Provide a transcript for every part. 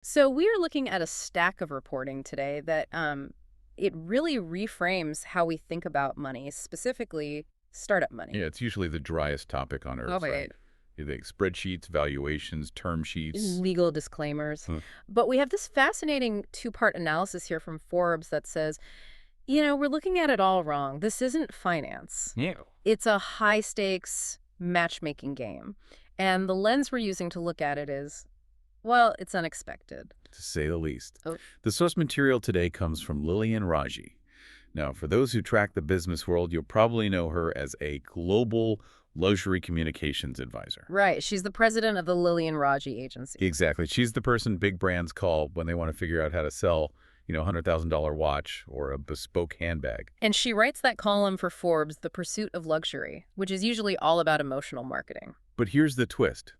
So we are looking at a stack of reporting today that it really reframes how we think about money, specifically startup money. Yeah, it's usually the driest topic on Oh, earth, right? wait. You think spreadsheets, valuations, term sheets. Legal disclaimers. Huh. But we have this fascinating two-part analysis here from Forbes that says, we're looking at it all wrong. This isn't finance. Yeah. It's a high-stakes matchmaking game. And the lens we're using to look at it is, well, it's unexpected. To say the least. Oh. The source material today comes from Lilian Raji. Now, for those who track the business world, you'll probably know her as a global luxury communications advisor. Right. She's the president of the Lilian Raji agency. Exactly. She's the person big brands call when they want to figure out how to sell, $100,000 watch or a bespoke handbag. And she writes that column for Forbes, The Pursuit of Luxury, which is usually all about emotional marketing. But here's the twist.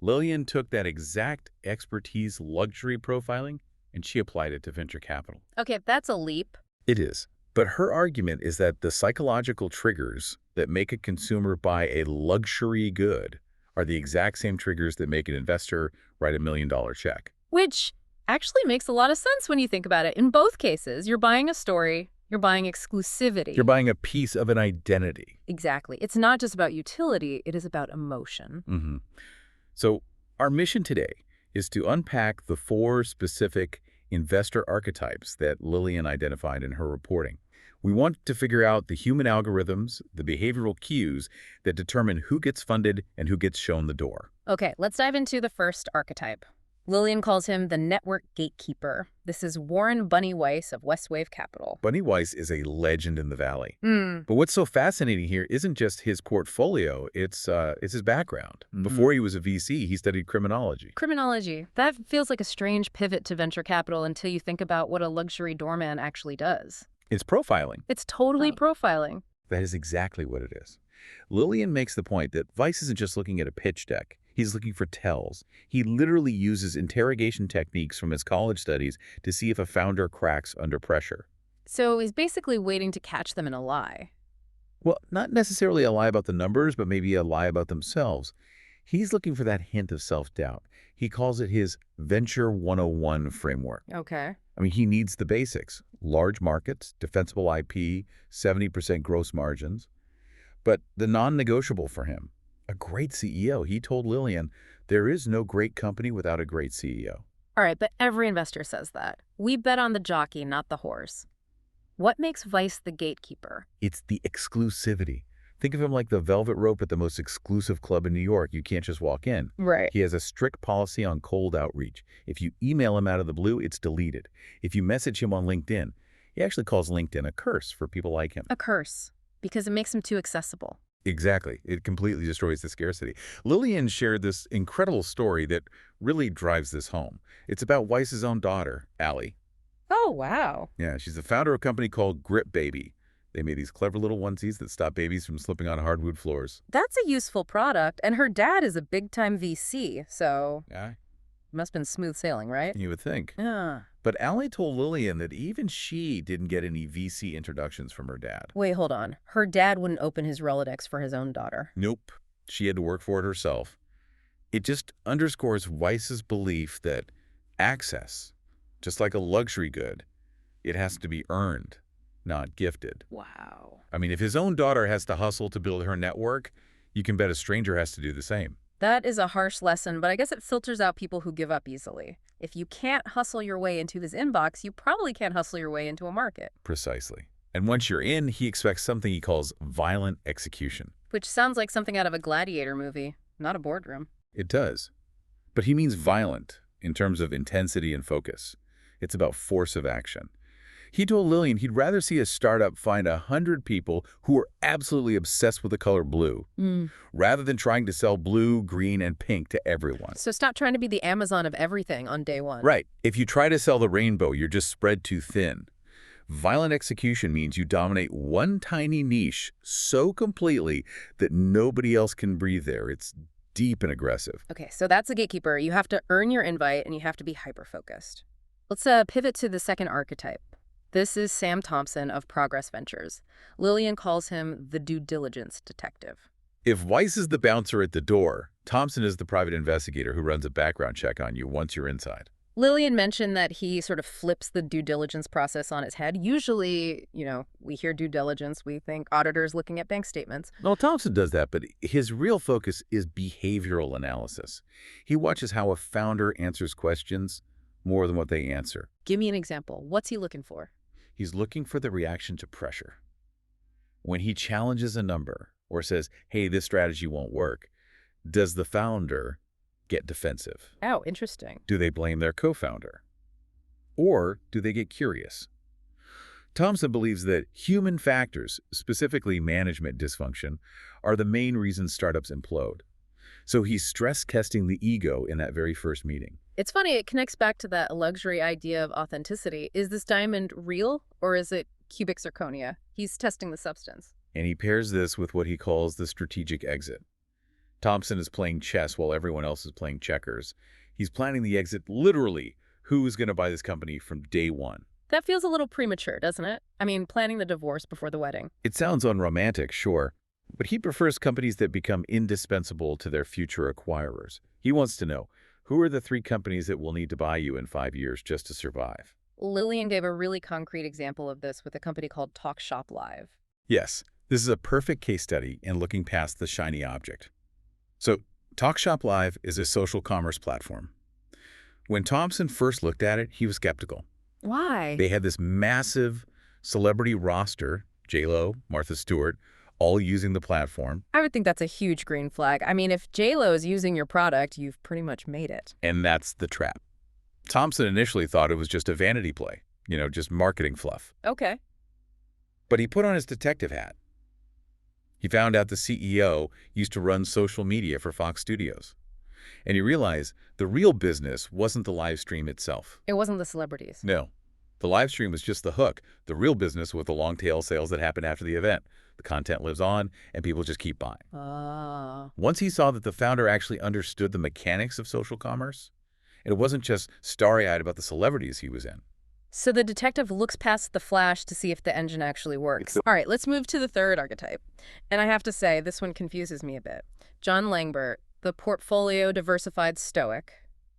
Lilian took that exact expertise, luxury profiling, and she applied it to venture capital. Okay, that's a leap. It is. But her argument is that the psychological triggers that make a consumer buy a luxury good are the exact same triggers that make an investor write $1 million check. Which actually makes a lot of sense when you think about it. In both cases, you're buying a story, you're buying exclusivity. You're buying a piece of an identity. Exactly. It's not just about utility, it is about emotion. So our mission today is to unpack the 4 specific investor archetypes that Lilian identified in her reporting. We want to figure out the human algorithms, the behavioral cues that determine who gets funded and who gets shown the door. Okay, let's dive into the first archetype. Lilian calls him the network gatekeeper. This is Warren "Bunny" Weiss of Westwave Capital. Bunny Weiss is a legend in the Valley. But what's so fascinating here isn't just his portfolio, it's his background. Before he was a VC, he studied criminology. Criminology. That feels like a strange pivot to venture capital until you think about what a luxury doorman actually does. It's profiling. It's totally profiling. That is exactly what it is. Lilian makes the point that Weiss isn't just looking at a pitch deck. He's looking for tells. He literally uses interrogation techniques from his college studies to see if a founder cracks under pressure. So he's basically waiting to catch them in a lie. Well, not necessarily a lie about the numbers, but maybe a lie about themselves. He's looking for that hint of self-doubt. He calls it his Venture 101 framework. Okay. I mean, he needs the basics. Large markets, defensible IP, 70% gross margins. But the non-negotiable for him, a great CEO. He told Lilian, there is no great company without a great CEO. All right, but every investor says that. We bet on the jockey, not the horse. What makes Weiss the gatekeeper? It's the exclusivity. Think of him like the velvet rope at the most exclusive club in New York. You can't just walk in. Right. He has a strict policy on cold outreach. If you email him out of the blue, it's deleted. If you message him on LinkedIn, he actually calls LinkedIn a curse for people like him. A curse, because it makes him too accessible. Exactly. It completely destroys the scarcity. Lilian shared this incredible story that really drives this home. It's about Weiss's own daughter, Allie. Oh, wow. Yeah, she's the founder of a company called Grip Baby. They made these clever little onesies that stop babies from slipping on hardwood floors. That's a useful product, and her dad is a big-time VC, so Yeah, must have been smooth sailing, right? you would think. Yeah. But Allie told Lilian that even she didn't get any VC introductions from her dad. Wait, hold on. Her dad wouldn't open his Rolodex for his own daughter. Nope. She had to work for it herself. It just underscores Weiss's belief that access, just like a luxury good, it has to be earned, not gifted. Wow. I mean, if his own daughter has to hustle to build her network, you can bet a stranger has to do the same. That is a harsh lesson, but I guess it filters out people who give up easily. If you can't hustle your way into his inbox, you probably can't hustle your way into a market. Precisely. And once you're in, he expects something he calls violent execution. Which sounds like something out of a gladiator movie, not a boardroom. It does. But he means violent in terms of intensity and focus. It's about force of action. He told Lilian he'd rather see a startup find 100 people who are absolutely obsessed with the color blue, rather than trying to sell blue, green, and pink to everyone. So stop trying to be the Amazon of everything on day one. Right. If you try to sell the rainbow, you're just spread too thin. Violent execution means you dominate one tiny niche so completely that nobody else can breathe there. It's deep and aggressive. Okay, so that's a gatekeeper. You have to earn your invite, and you have to be hyper-focused. Let's pivot to the second archetype. This is Sam Thompson of Progress Ventures. Lilian calls him the due diligence detective. If Weiss is the bouncer at the door, Thompson is the private investigator who runs a background check on you once you're inside. Lilian mentioned that he sort of flips the due diligence process on its head. Usually, we hear due diligence, we think auditors looking at bank statements. Well, Thompson does that, but his real focus is behavioral analysis. He watches how a founder answers questions more than what they answer. Give me an example. What's he looking for? He's looking for the reaction to pressure. When he challenges a number or says, hey, this strategy won't work, does the founder get defensive? Oh, interesting. Do they blame their co-founder? Or do they get curious? Thompson believes that human factors, specifically management dysfunction, are the main reasons startups implode. So he's stress-testing the ego in that very first meeting. It's funny, it connects back to that luxury idea of authenticity. Is this diamond real or is it cubic zirconia? He's testing the substance. And he pairs this with what he calls the strategic exit. Thompson is playing chess while everyone else is playing checkers. He's planning the exit literally. Who's going to buy this company from day one? That feels a little premature, doesn't it? I mean, planning the divorce before the wedding. It sounds unromantic, sure, but he prefers companies that become indispensable to their future acquirers. He wants to know, who are the 3 companies that will need to buy you in 5 years just to survive? Lilian gave a really concrete example of this with a company called Talk Shop Live. Yes, this is a perfect case study in looking past the shiny object. So, Talk Shop Live is a social commerce platform. When Thompson first looked at it, he was skeptical. Why? They had this massive celebrity roster, J.Lo, Martha Stewart, all using the platform. I would think that's a huge green flag. I mean, if J.Lo is using your product, you've pretty much made it. And that's the trap. Thompson initially thought it was just a vanity play, just marketing fluff. Okay. But he put on his detective hat. He found out the CEO used to run social media for Fox Studios. And he realized the real business wasn't the live stream itself. It wasn't the celebrities. No. The live stream was just the hook. The real business was the long-tail sales that happened after the event. The content lives on, and people just keep buying. Ah. Once he saw that the founder actually understood the mechanics of social commerce, and it wasn't just starry-eyed about the celebrities he was in. So the detective looks past the flash to see if the engine actually works. All right, let's move to the third archetype. And I have to say, this one confuses me a bit. Jon Langbert, the portfolio diversified stoic.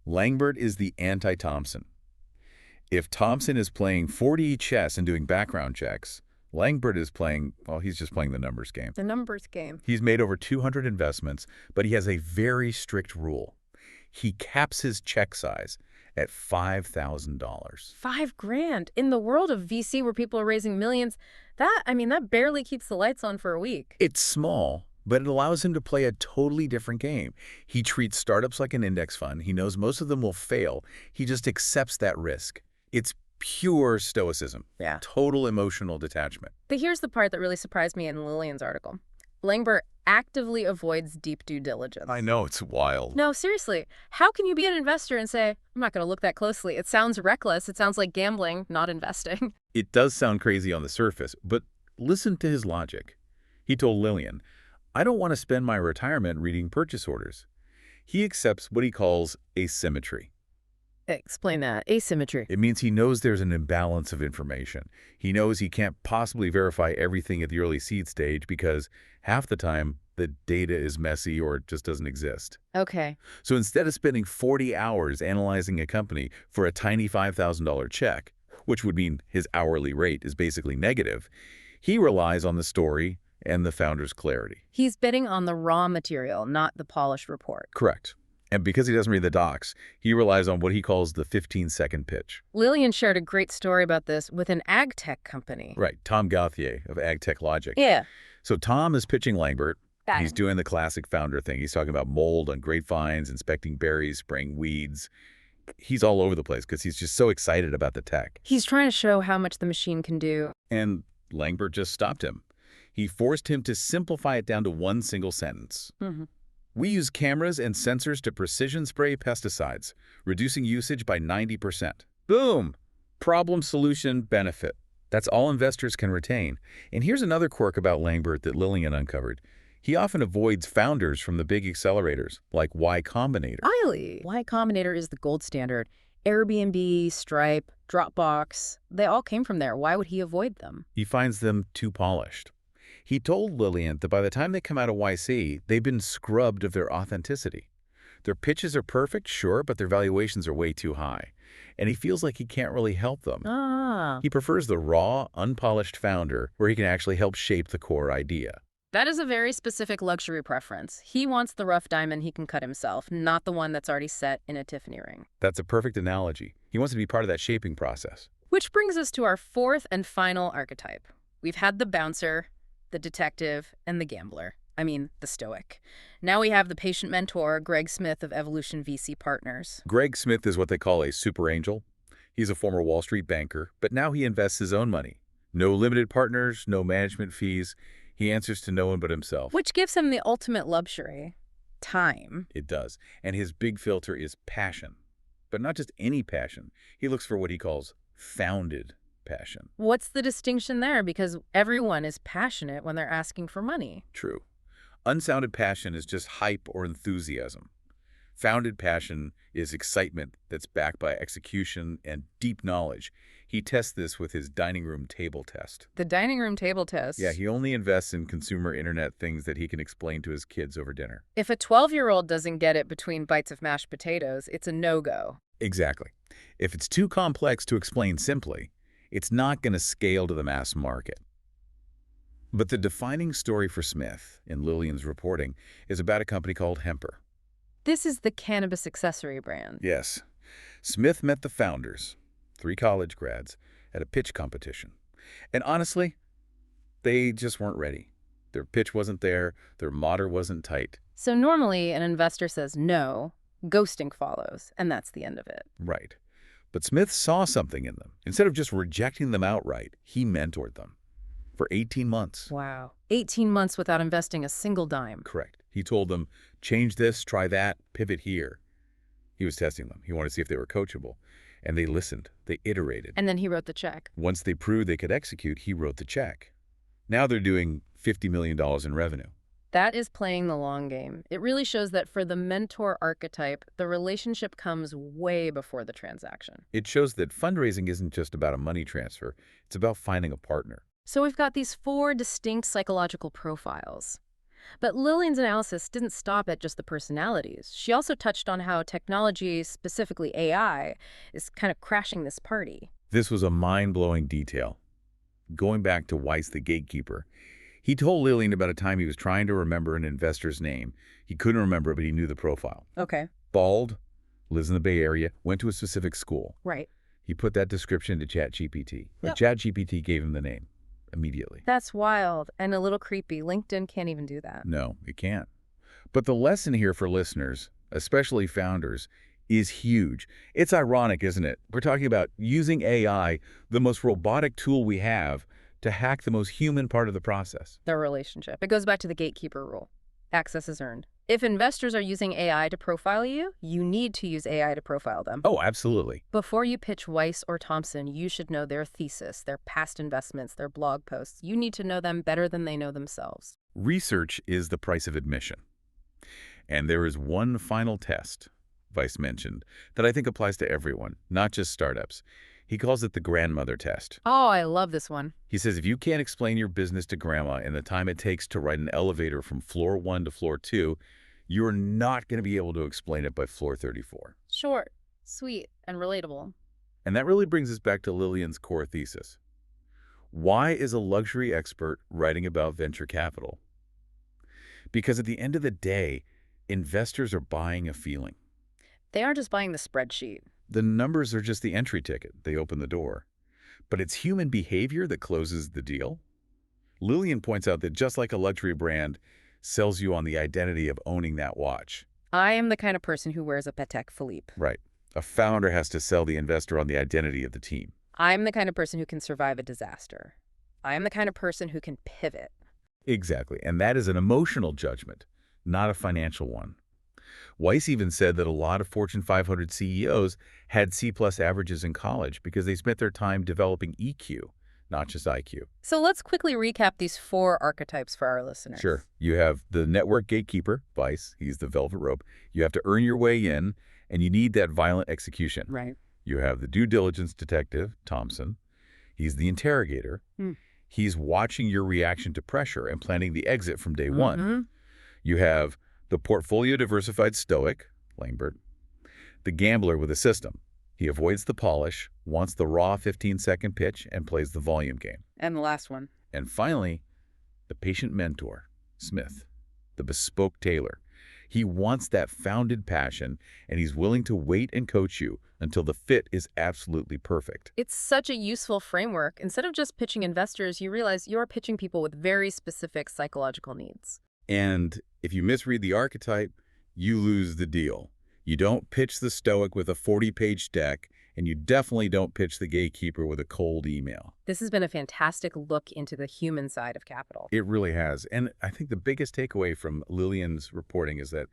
Langbert is the anti-Thompson. If Thompson is playing 4D chess and doing background checks, Langbert is playing, well, he's just playing the numbers game. The numbers game. He's made over 200 investments, but he has a very strict rule. He caps his check size at $5,000. $5,000 in the world of VC where people are raising millions. That barely keeps the lights on for a week. It's small, but it allows him to play a totally different game. He treats startups like an index fund. He knows most of them will fail. He just accepts that risk. It's pure stoicism. Yeah. Total emotional detachment. But here's the part that really surprised me in Lilian's article. Langbert actively avoids deep due diligence. I know, it's wild. No, seriously. How can you be an investor and say, I'm not going to look that closely? It sounds reckless. It sounds like gambling, not investing. It does sound crazy on the surface, but listen to his logic. He told Lilian, I don't want to spend my retirement reading purchase orders. He accepts what he calls asymmetry. Explain that. Asymmetry. It means he knows there's an imbalance of information. He knows he can't possibly verify everything at the early seed stage because half the time the data is messy or it just doesn't exist. Okay. So instead of spending 40 hours analyzing a company for a tiny $5,000 check, which would mean his hourly rate is basically negative, he relies on the story and the founder's clarity. He's betting on the raw material, not the polished report. Correct. And because he doesn't read the docs, he relies on what he calls the 15-second pitch. Lilian shared a great story about this with an ag tech company. Right, Tom Gauthier of Ag Tech Logic. Yeah. So Tom is pitching Langbert. He's doing the classic founder thing. He's talking about mold on grapevines, inspecting berries, spraying weeds. He's all over the place because he's just so excited about the tech. He's trying to show how much the machine can do. And Langbert just stopped him. He forced him to simplify it down to one single sentence. We use cameras and sensors to precision spray pesticides, reducing usage by 90%. Boom! Problem, solution, benefit. That's all investors can retain. And here's another quirk about Langbert that Lilian uncovered. He often avoids founders from the big accelerators, like Y Combinator. Really? Y Combinator is the gold standard. Airbnb, Stripe, Dropbox, they all came from there. Why would he avoid them? He finds them too polished. He told Lilian that by the time they come out of YC, they've been scrubbed of their authenticity. Their pitches are perfect, sure, but their valuations are way too high. and he feels like he can't really help them. Ah. He prefers the raw, unpolished founder where he can actually help shape the core idea. That is a very specific luxury preference. He wants the rough diamond he can cut himself, not the one that's already set in a Tiffany ring. That's a perfect analogy. He wants to be part of that shaping process. Which brings us to our fourth and final archetype. We've had the bouncer, the detective, and the gambler. The stoic. Now we have the patient mentor, Greg Smith of Evolution VC Partners. Greg Smith is what they call a super angel. He's a former Wall Street banker, but now he invests his own money. No limited partners, no management fees. He answers to no one but himself. Which gives him the ultimate luxury. Time. It does. And his big filter is passion. But not just any passion. He looks for what he calls founded passion. What's the distinction there? Because everyone is passionate when they're asking for money. True. Unsounded passion is just hype or enthusiasm. Founded passion is excitement that's backed by execution and deep knowledge. He tests this with his dining room table test. The dining room table test? Yeah, he only invests in consumer internet things that he can explain to his kids over dinner. If a 12-year-old doesn't get it between bites of mashed potatoes, it's a no-go. Exactly. If it's too complex to explain simply, it's not going to scale to the mass market. But the defining story for Smith, in Lilian's reporting, is about a company called Hemper. This is the cannabis accessory brand. Yes. Smith met the founders, 3 college grads, at a pitch competition. And honestly, they just weren't ready. Their pitch wasn't there, their model wasn't tight. So normally an investor says no, ghosting follows, and that's the end of it. Right. But Smith saw something in them. Instead of just rejecting them outright, he mentored them for 18 months. Wow. 18 months without investing a single dime. Correct. He told them, change this, try that, pivot here. He was testing them. He wanted to see if they were coachable. And they listened. They iterated. And then he wrote the check. Once they proved they could execute, he wrote the check. Now they're doing $50 million in revenue. That is playing the long game. It really shows that for the mentor archetype, the relationship comes way before the transaction. It shows that fundraising isn't just about a money transfer. It's about finding a partner. So we've got these 4 distinct psychological profiles. But Lilian's analysis didn't stop at just the personalities. She also touched on how technology, specifically AI, is kind of crashing this party. This was a mind-blowing detail. Going back to Weiss, the gatekeeper, he told Lilian about a time he was trying to remember an investor's name. He couldn't remember it, but he knew the profile. Okay. Bald, lives in the Bay Area, went to a specific school. Right. He put that description into ChatGPT. But Yep. ChatGPT gave him the name immediately. That's wild and a little creepy. LinkedIn can't even do that. No, it can't. But the lesson here for listeners, especially founders, is huge. It's ironic, isn't it? We're talking about using AI, the most robotic tool we have, to hack the most human part of the process. The relationship. It goes back to the gatekeeper rule. Access is earned. If investors are using AI to profile you, you need to use AI to profile them. Oh, absolutely. Before you pitch Weiss or Thompson, you should know their thesis, their past investments, their blog posts. You need to know them better than they know themselves. Research is the price of admission. And there is one final test, Weiss mentioned, that I think applies to everyone, not just startups. He calls it the grandmother test. Oh, I love this one. He says if you can't explain your business to grandma in the time it takes to ride an elevator from floor 1 to floor 2, you're not going to be able to explain it by floor 34. Short, sweet, and relatable. And that really brings us back to Lilian's core thesis. Why is a luxury expert writing about venture capital? Because at the end of the day, investors are buying a feeling. They aren't just buying the spreadsheet. The numbers are just the entry ticket. They open the door. But it's human behavior that closes the deal. Lilian points out that just like a luxury brand sells you on the identity of owning that watch. I am the kind of person who wears a Patek Philippe. Right. A founder has to sell the investor on the identity of the team. I'm the kind of person who can survive a disaster. I am the kind of person who can pivot. Exactly. And that is an emotional judgment, not a financial one. Weiss even said that a lot of Fortune 500 CEOs had C+ averages in college because they spent their time developing EQ, not just IQ. So let's quickly recap these 4 archetypes for our listeners. Sure. You have the network gatekeeper, Weiss. He's the velvet rope. You have to earn your way in, and you need that violent execution. Right. You have the due diligence detective, Thompson. He's the interrogator. He's watching your reaction to pressure and planning the exit from day one. You have the portfolio diversified stoic, Langbert. The gambler with a system, He avoids the polish, wants the raw 15-second pitch, and plays the volume game. And the last one. And finally, the patient mentor, Smith, the bespoke tailor. He wants that founded passion, and he's willing to wait and coach you until the fit is absolutely perfect. It's such a useful framework. Instead of just pitching investors, you realize you're pitching people with very specific psychological needs. And if you misread the archetype, you lose the deal. You don't pitch the stoic with a 40-page deck, and you definitely don't pitch the gatekeeper with a cold email. This has been a fantastic look into the human side of capital. It really has. And I think the biggest takeaway from Lilian's reporting is that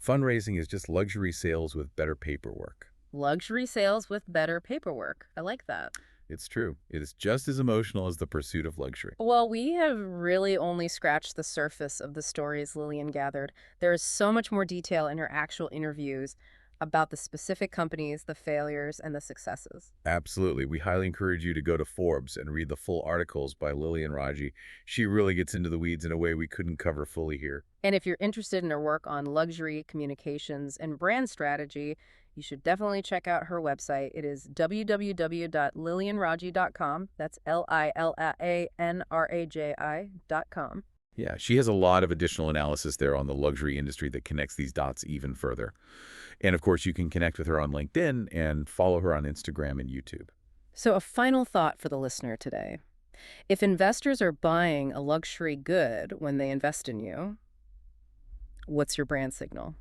fundraising is just luxury sales with better paperwork. Luxury sales with better paperwork. I like that. It's true. It is just as emotional as the pursuit of luxury. Well, we have really only scratched the surface of the stories Lilian gathered. There is so much more detail in her actual interviews about the specific companies, the failures, and the successes. Absolutely. We highly encourage you to go to Forbes and read the full articles by Lilian Raji. She really gets into the weeds in a way we couldn't cover fully here. And if you're interested in her work on luxury, communications, and brand strategy, you should definitely check out her website. It is www.lilianraji.com. That's LILANRAJI.com. Yeah, she has a lot of additional analysis there on the luxury industry that connects these dots even further. And of course, you can connect with her on LinkedIn and follow her on Instagram and YouTube. So a final thought for the listener today. If investors are buying a luxury good when they invest in you, what's your brand signal?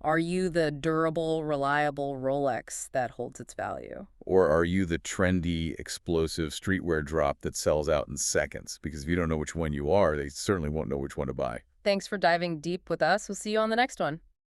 Are you the durable, reliable Rolex that holds its value? Or are you the trendy, explosive streetwear drop that sells out in seconds? Because if you don't know which one you are, they certainly won't know which one to buy. Thanks for diving deep with us. We'll see you on the next one.